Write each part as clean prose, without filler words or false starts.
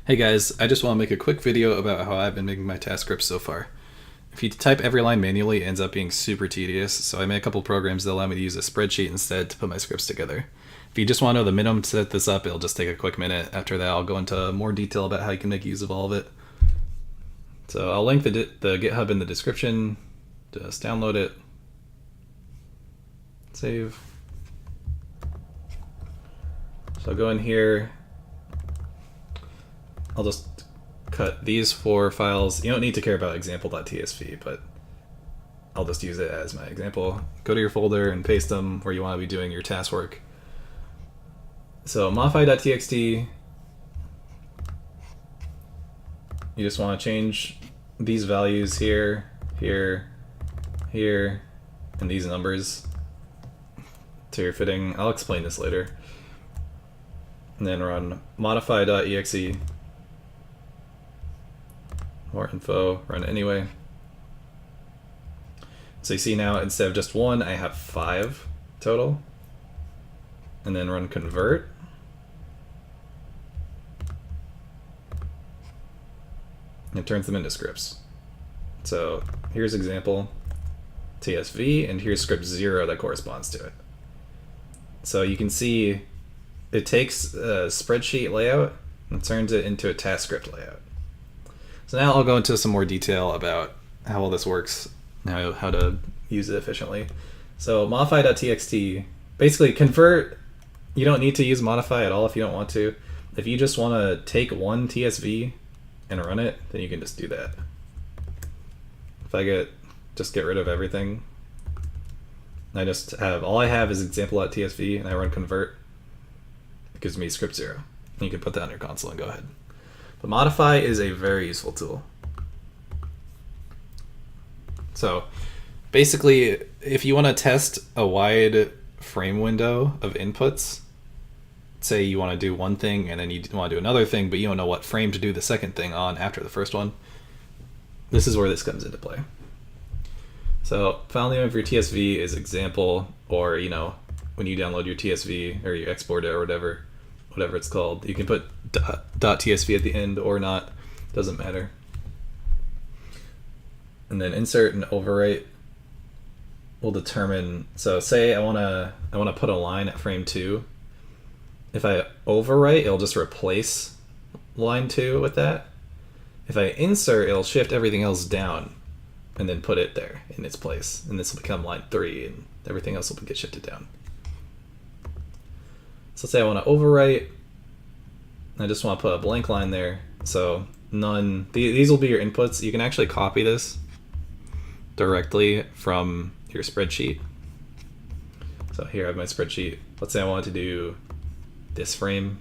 Hey guys, I just want to make a quick video about how I've been making my task scripts so far. If you type every line manually, it ends up being super tedious, so I made a couple programs that allow me to use a spreadsheet instead to put my scripts together. If you just want to know the minimum to set this up, it'll just take a quick minute. After that, I'll go into more detail about how you can make use of all of it. So I'll link the GitHub in the description. Just download it. Save. So I'll go in here. I'll just cut these 4 files. You don't need to care about example.tsv, but I'll just use it as my example. Go to your folder and paste them where you want to be doing your task work. So modify.txt, you just want to change these values here, here, here, and these numbers to your fitting. I'll explain this later. And then run modify.exe. More info, run anyway. So you see now, instead of just 1, I have 5 total. And then run convert. And it turns them into scripts. So here's example TSV, and here's script 0 that corresponds to it. So you can see it takes a spreadsheet layout and turns it into a task script layout. So now I'll go into some more detail about how all this works, how to use it efficiently. So modify.txt, basically convert, you don't need to use modify at all if you don't want to. If you just want to take one TSV and run it, then you can just do that. If I just get rid of everything, I just have, all I have is example.tsv and I run convert, it gives me script 0. And you can put that on your console and go ahead. But modify is a very useful tool. So basically, if you want to test a wide frame window of inputs, say you want to do one thing and then you want to do another thing, but you don't know what frame to do the second thing on after the first one, this is where this comes into play. So file name of your TSV is example, or when you download your TSV or you export it or whatever it's called, you can put .tsv at the end or not, doesn't matter. And then insert and overwrite will determine, so say I want to put a line at frame 2. If I overwrite, it'll just replace line 2 with that. If I insert, it'll shift everything else down and then put it there in its place, and this will become line 3 and everything else will get shifted down. So let's say I want to overwrite. I just want to put a blank line there. So none, these will be your inputs. You can actually copy this directly from your spreadsheet. So here I have my spreadsheet. Let's say I wanted to do this frame.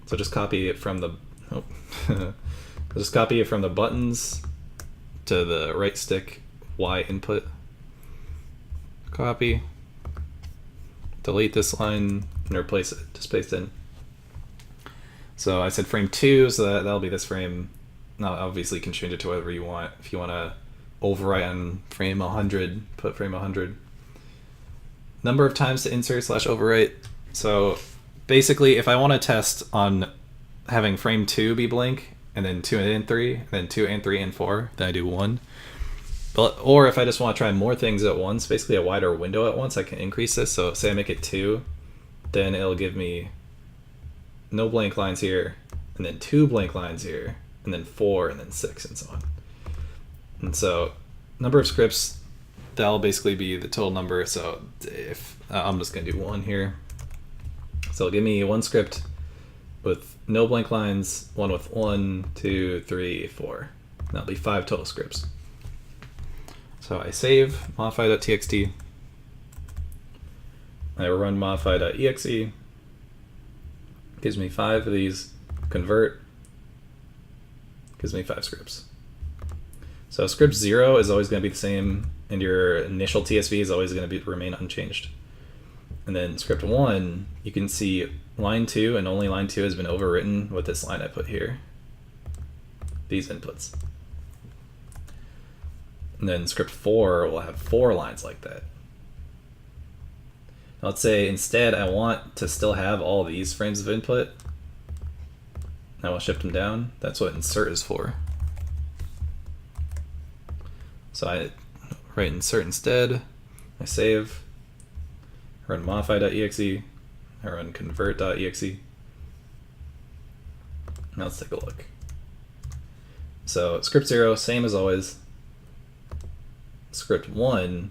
So just copy it from the, just copy it from the buttons to the right stick Y input. Copy. Delete this line and replace it, just paste in. So I said frame 2, so that'll be this frame. Now obviously you can change it to whatever you want. If you want to overwrite on frame 100, put frame 100. Number of times to insert / overwrite. So basically if I want to test on having frame 2 be blank, and then 2 and 3, and then 2 and 3 and 4, then I do 1. Or if I just want to try more things at once, basically a wider window at once, I can increase this. So say I make it 2, then it'll give me no blank lines here, and then 2 blank lines here, and then 4, and then 6, and so on. And so number of scripts, that'll basically be the total number. So if I'm just going to do 1 here. So it'll give me 1 script with no blank lines, 1 with 1, 2, 3, 4. That'll be 5 total scripts. So I save modify.txt. I run modify.exe. Gives me 5 of these. Convert. Gives me 5 scripts. So script 0 is always going to be the same, and your initial TSV is always going to remain unchanged. And then script 1, you can see line 2 and only line 2 has been overwritten with this line I put here. These inputs. And then script 4 will have 4 lines like that. Now let's say instead I want to still have all these frames of input. Now we'll shift them down. That's what insert is for. So I write insert instead. I save. I run modify.txt. I run convert.exe. Now let's take a look. So script 0, same as always. Script 1,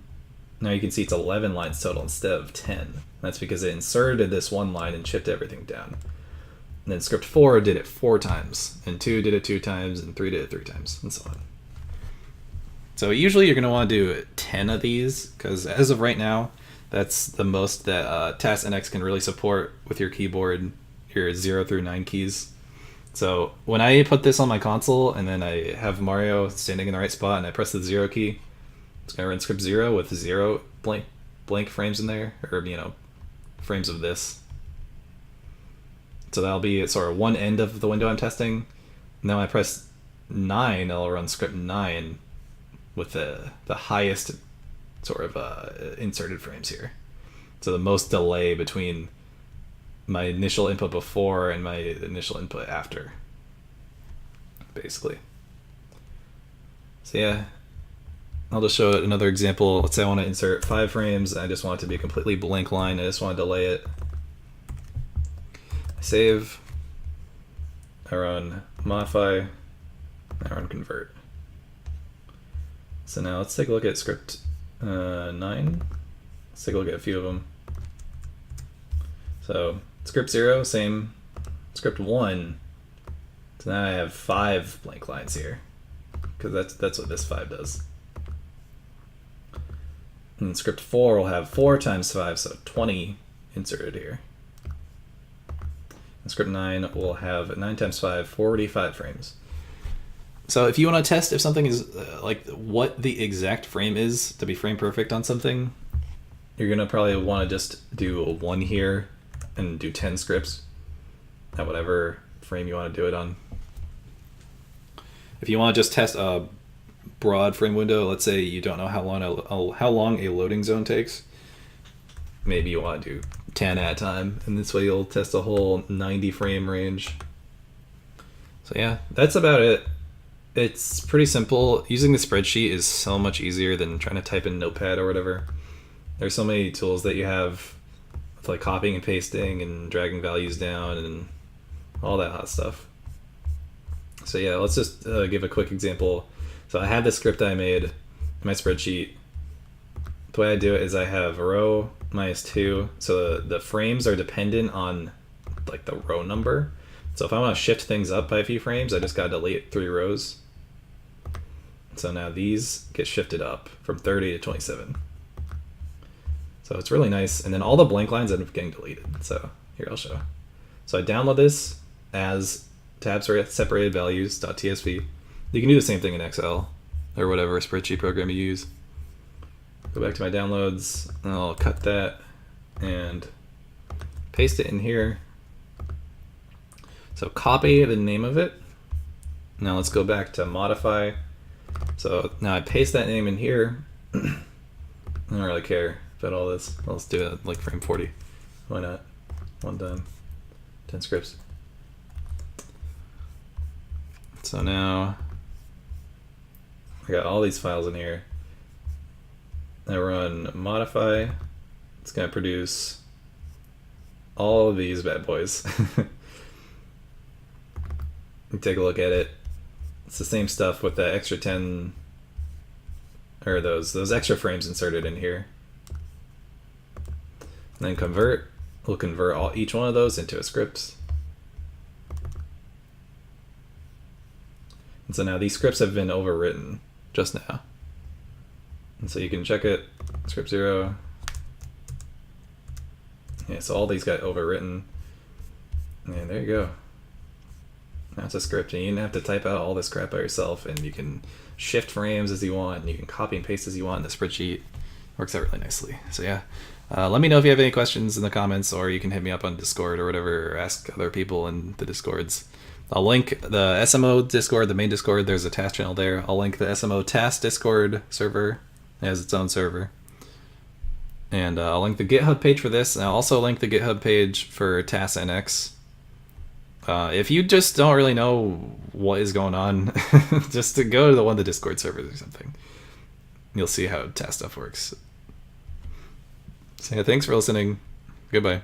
now you can see it's 11 lines total instead of 10. That's because it inserted this one line and shipped everything down. And then script 4 did it 4 times, and 2 did it 2 times, and 3 did it 3 times, and so on. So usually you're going to want to do 10 of these, because as of right now, that's the most that TAS NX can really support with your keyboard, your 0 through 9 keys. So when I put this on my console, and then I have Mario standing in the right spot, and I press the 0 key, it's going to run script 0 with 0 blank frames in there, or, frames of this. So that'll be sort of one end of the window I'm testing. Now I press 9, it'll run script 9 with the highest sort of inserted frames here. So the most delay between my initial input before and my initial input after, basically. So yeah, I'll just show another example. Let's say I want to insert 5 frames, and I just want it to be a completely blank line. I just want to delay it. I save. I run modify. I run convert. So now let's take a look at script 9. Let's take a look at a few of them. So script 0, same. Script 1. So now I have 5 blank lines here, because that's what this 5 does. And script 4 will have 4 times 5, so 20 inserted here. And script 9 will have 9 times 5, 45 frames. So if you want to test if something is like what the exact frame is to be frame perfect on something, you're going to probably want to just do a 1 here and do 10 scripts at whatever frame you want to do it on. If you want to just test a broad frame window, let's say you don't know how long a loading zone takes, maybe you want to do 10 at a time, and this way you'll test a whole 90 frame range. So yeah, that's about it. It's pretty simple. Using the spreadsheet is so much easier than trying to type in Notepad or whatever. There's so many tools that you have with like copying and pasting and dragging values down and all that hot stuff. So yeah, let's just give a quick example. So I have this script I made in my spreadsheet. The way I do it is I have row -2. So the frames are dependent on like the row number. So if I want to shift things up by a few frames, I just got to delete 3 rows. So now these get shifted up from 30 to 27. So it's really nice. And then all the blank lines end up getting deleted. So here, I'll show. So I download this as tabs separated values.tsv. You can do the same thing in Excel or whatever spreadsheet program you use. Go back to my downloads, and I'll cut that and paste it in here. So copy the name of it. Now let's go back to modify. So now I paste that name in here. I don't really care about all this. Let's do it like frame 40. Why not? One time. 10 scripts. So now I got all these files in here. I run modify. It's going to produce all of these bad boys. Take a look at it. It's the same stuff with the extra 10 or those extra frames inserted in here. And then convert. We'll convert each one of those into a script. And so now these scripts have been overwritten just now. And so you can check it, script 0. Yeah, so all these got overwritten. And there you go. Now it's a script, and you didn't have to type out all this crap by yourself, and you can shift frames as you want, and you can copy and paste as you want in the spreadsheet. Works out really nicely. So yeah, let me know if you have any questions in the comments, or you can hit me up on Discord or whatever, or ask other people in the Discords. I'll link the SMO Discord, the main Discord. There's a TAS channel there. I'll link the SMO TAS Discord server. It has its own server. And I'll link the GitHub page for this, and I'll also link the GitHub page for TAS NX. If you just don't really know what is going on, just to go to one of the Discord servers or something. You'll see how TAS stuff works. So yeah, thanks for listening. Goodbye.